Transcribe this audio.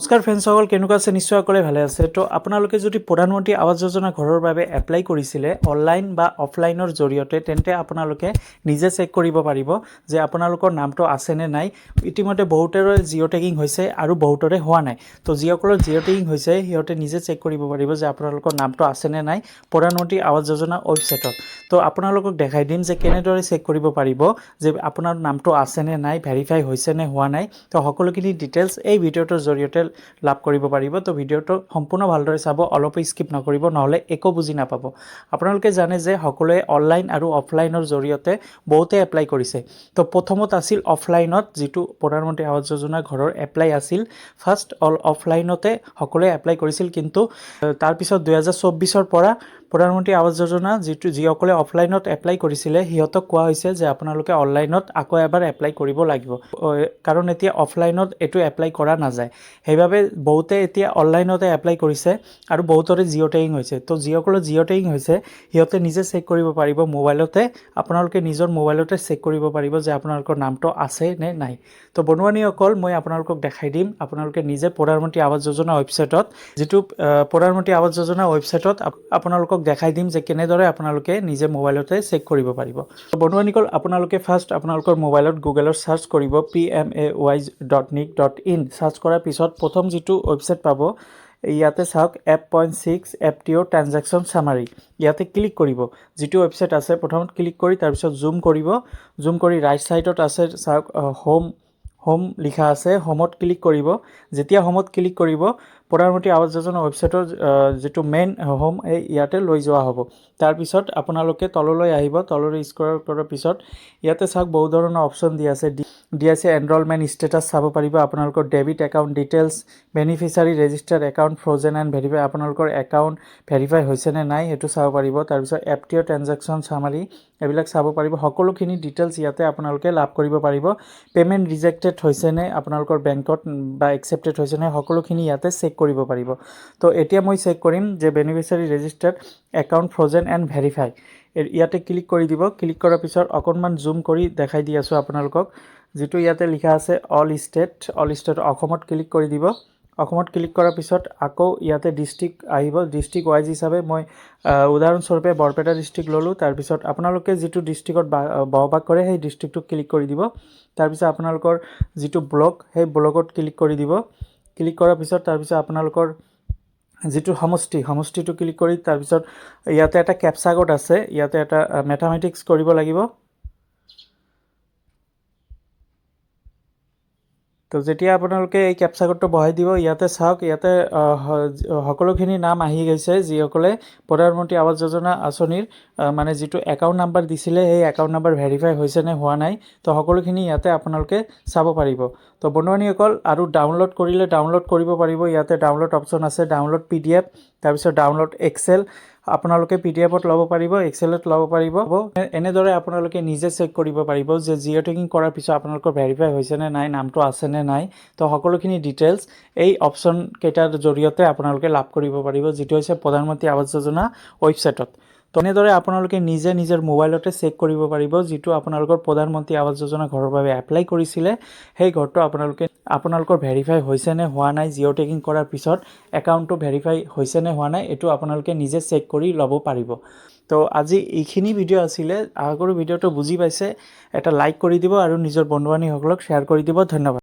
নমস্কাৰ ফ্ৰেণ্ডসকল, কেনেকুৱা আছে? নিশ্চয় সকলোৱে ভালে আছে। তো আপোনালোকে যদি প্ৰধানমন্ত্ৰী আৱাস যোজনা ঘৰৰ বাবে এপ্লাই কৰিছিলে অনলাইন বা অফলাইনৰ জৰিয়তে, তেন্তে আপোনালোকে নিজে চেক কৰিব পাৰিব যে আপোনালোকৰ নামটো আছেনে নাই। ইতিমধ্যে বহুতৰে জিঅ' টেগিং হৈছে আৰু বহুতৰে হোৱা নাই। তো যিসকলৰ জিঅ' টেগিং হৈছে সিহঁতে নিজে চেক কৰিব পাৰিব যে আপোনালোকৰ নামটো আছেনে নাই প্ৰধানমন্ত্ৰী আৱাস যোজনা ৱেবছাইটত। তো আপোনালোকক দেখাই দিম যে কেনেদৰে চেক কৰিব পাৰিব যে আপোনাৰ নামটো আছেনে নাই, ভেৰিফাই হৈছে নে হোৱা নাই। তো সকলোখিনি ডিটেইলছ এই ভিডিঅ'টোৰ জৰিয়তে লাভ কৰিব পাৰিব। তো ভিডিঅ'টো সম্পূৰ্ণ ভালদৰে চাব, অলপো স্কিপ নকৰিব, নহ'লে একো বুজি নাপাব। আপোনালোকে জানে যে সকলোৱে অনলাইন আৰু অফলাইনৰ জৰিয়তে বহুতে এপ্লাই কৰিছে। তো প্ৰথমত আছিল অফলাইনত, যিটো প্ৰধানমন্ত্ৰী আৱাস যোজনা ঘৰৰ এপ্লাই আছিল। ফাৰ্ষ্ট অফলাইনতে সকলোৱে এপ্লাই কৰিছিল, কিন্তু তাৰপিছত 2024 পৰা প্ৰধানমন্ত্ৰী আৱাস যোজনা যিসকলে অফলাইনত এপ্লাই কৰিছিলে সিহঁতক কোৱা হৈছে যে আপোনালোকে অনলাইনত আকৌ এবাৰ এপ্লাই কৰিব লাগিব, কাৰণ এতিয়া অফলাইনত এইটো এপ্লাই কৰা নাযায়। সেইবাবে বহুতে এতিয়া অনলাইনতে এপ্লাই কৰিছে আৰু বহুতৰে জিঅ' টেগিং হৈছে। তো যিসকলৰ জিঅ' টেগিং হৈছে সিহঁতে নিজে চেক কৰিব পাৰিব মোবাইলতে। আপোনালোকে নিজৰ মোবাইলতে চেক কৰিব পাৰিব যে আপোনালোকৰ নামটো আছে নে নাই। তো বন্ধুবান্ধৱীসকল, মই আপোনালোকক দেখাই দিম। আপোনালোকে নিজে প্ৰধানমন্ত্ৰী আৱাস যোজনা ৱেবছাইটত, যিটো প্ৰধানমন্ত্ৰী আৱাস যোজনা ৱেবছাইটত আপোনালোকক দেখাই দিম যে কেনেদৰে আপোনালোকে নিজে মোবাইলতে চেক কৰিব পাৰিব। তো বন্ধুবান্ধৱীসকল, আপোনালোকে ফাৰ্ষ্ট আপোনালোকৰ মোবাইলত গুগলত চাৰ্চ কৰিব pmay.nic.in। চাৰ্চ কৰাৰ পিছত প্ৰথম যিটো ৱেবছাইট পাব, ইয়াতে চাওক App.6 FTO ট্ৰানজেকশ্যন চামাৰী। ইয়াতে ক্লিক কৰিব। যিটো ৱেবছাইট আছে প্ৰথমত ক্লিক কৰি তাৰপিছত জুম কৰিব। জুম কৰি ৰাইট ছাইডত আছে চাওক হোম লিখা আছে, হোমত ক্লিক কৰিব। যেতিয়া হোমত ক্লিক কৰিব, প্ৰধানমন্ত্ৰী আৱাস যোজনা ৱেবছাইটৰ যিটো মেইন হোম ইয়াতে লৈ যোৱা হ'ব। তাৰপিছত আপোনালোকে তললৈ আহিব। তললৈ স্ক্ৰল কৰাৰ পিছত ইয়াতে চাওক বহু ধৰণৰ অপশ্যন দিয়া আছে। এনৰলমেণ্ট ষ্টেটাছ চাব পাৰিব, আপোনালোকৰ debit account details, beneficiary registered account frozen and verify, আপোনালোকৰ একাউণ্ট ভেৰিফাই হৈছেনে নাই সেইটো চাব পাৰিব। তাৰপিছত FTO ট্ৰানজেকশ্যন চামাৰী, এইবিলাক চাব পাৰিব। সকলোখিনি ডিটেইলছ ইয়াতে আপোনালোকে লাভ কৰিব পাৰিব। পে'মেণ্ট ৰিজেক্টেড হৈছেনে আপোনালোকৰ বেংকত বা একচেপ্টেড হৈছেনে, সকলোখিনি ইয়াতে চেক কৰিব পাৰিব। তো এতিয়া মই চেক কৰিম যে beneficiary registered account frozen and verify, ইয়াতে ক্লিক কৰি দিব। ক্লিক কৰাৰ পিছত অকণমান জুম কৰি দেখাই দি আছোঁ আপোনালোকক। যিটো ইয়াতে লিখা আছে অল ষ্টেট অসমত ক্লিক কৰি দিব। অসমত ক্লিক কৰাৰ পিছত আকৌ ইয়াতে ডিষ্ট্ৰিক্ট আহিব। ডিষ্ট্ৰিক্ট ৱাইজ হিচাপে মই উদাহৰণস্বৰূপে বৰপেটা ডিষ্ট্ৰিক্ট ল'লোঁ। তাৰপিছত আপোনালোকে যিটো ডিষ্ট্ৰিক্টত বসবাস কৰে সেই ডিষ্ট্ৰিক্টটোক ক্লিক কৰি দিব। তাৰপিছত আপোনালোকৰ যিটো ব্লক সেই ব্লকত ক্লিক কৰি দিব। ক্লিক কৰাৰ পিছত তাৰপিছত আপোনালোকৰ যিটো সমষ্টিটো ক্লিক কৰি তাৰপিছত ইয়াতে এটা কেপচা কোড আছে, ইয়াতে এটা মেথামেটিক্স কৰিব লাগিব। তো যেতিয়া আপোনালোকে এই কেপচা কোডটো বহাই দিব, ইয়াতে চাওক, ইয়াতে সকলোখিনি নাম আহি গৈছে যিসকলে প্ৰধানমন্ত্ৰী আৱাস যোজনা আঁচনিৰ মানে যিটো একাউণ্ট নাম্বাৰ দিছিলে সেই একাউণ্ট নাম্বাৰ ভেৰিফাই হৈছে নে হোৱা নাই। তো সকলোখিনি ইয়াতে আপোনালোকে চাব পাৰিব। তো বন্ধুবান্ধৱীসকল, আৰু ডাউনলোড কৰিলে ডাউনলোড কৰিব পাৰিব। ইয়াতে ডাউনলোড অপশ্যন আছে, ডাউনলোড PDF, তাৰপিছত ডাউনলোড এক্সেল। আপোনালোকে PDFত ল'ব পাৰিব, এক্সেলত ল'ব পাৰিব। এনেদৰে আপোনালোকে নিজে চেক কৰিব পাৰিব যে জিঅ' টেগিং কৰাৰ পিছত আপোনালোকৰ ভেৰিফাই হৈছেনে নাই, নামটো আছেনে নাই। তো সকলোখিনি ডিটেইলছ এই অপশ্যন কেইটাৰ জৰিয়তে আপোনালোকে লাভ কৰিব পাৰিব, যিটো হৈছে প্ৰধানমন্ত্ৰী আৱাস যোজনা ৱেবছাইটত। তো এনেদৰে আপোনালোকে নিজে নিজৰ মোবাইলতে চেক কৰিব পাৰিব যিটো আপোনালোকৰ প্ৰধানমন্ত্ৰী আৱাস যোজনা ঘৰৰ বাবে এপ্লাই কৰিছিলে সেই ঘৰটো আপোনালোকৰ ভেৰিফাই হৈছে নে হোৱা নাই। জিঅ' টেগিং কৰাৰ পিছত একাউণ্টটো ভেৰিফাই হৈছে নে হোৱা নাই, এইটো আপোনালোকে নিজে চেক কৰি ল'ব পাৰিব। তো আজি এইখিনি ভিডিঅ' আছিলে। আশা কৰোঁ ভিডিঅ'টো বুজি পাইছে। এটা লাইক কৰি দিব আৰু নিজৰ বন্ধু বান্ধৱীসকলক শ্বেয়াৰ কৰি দিব। ধন্যবাদ।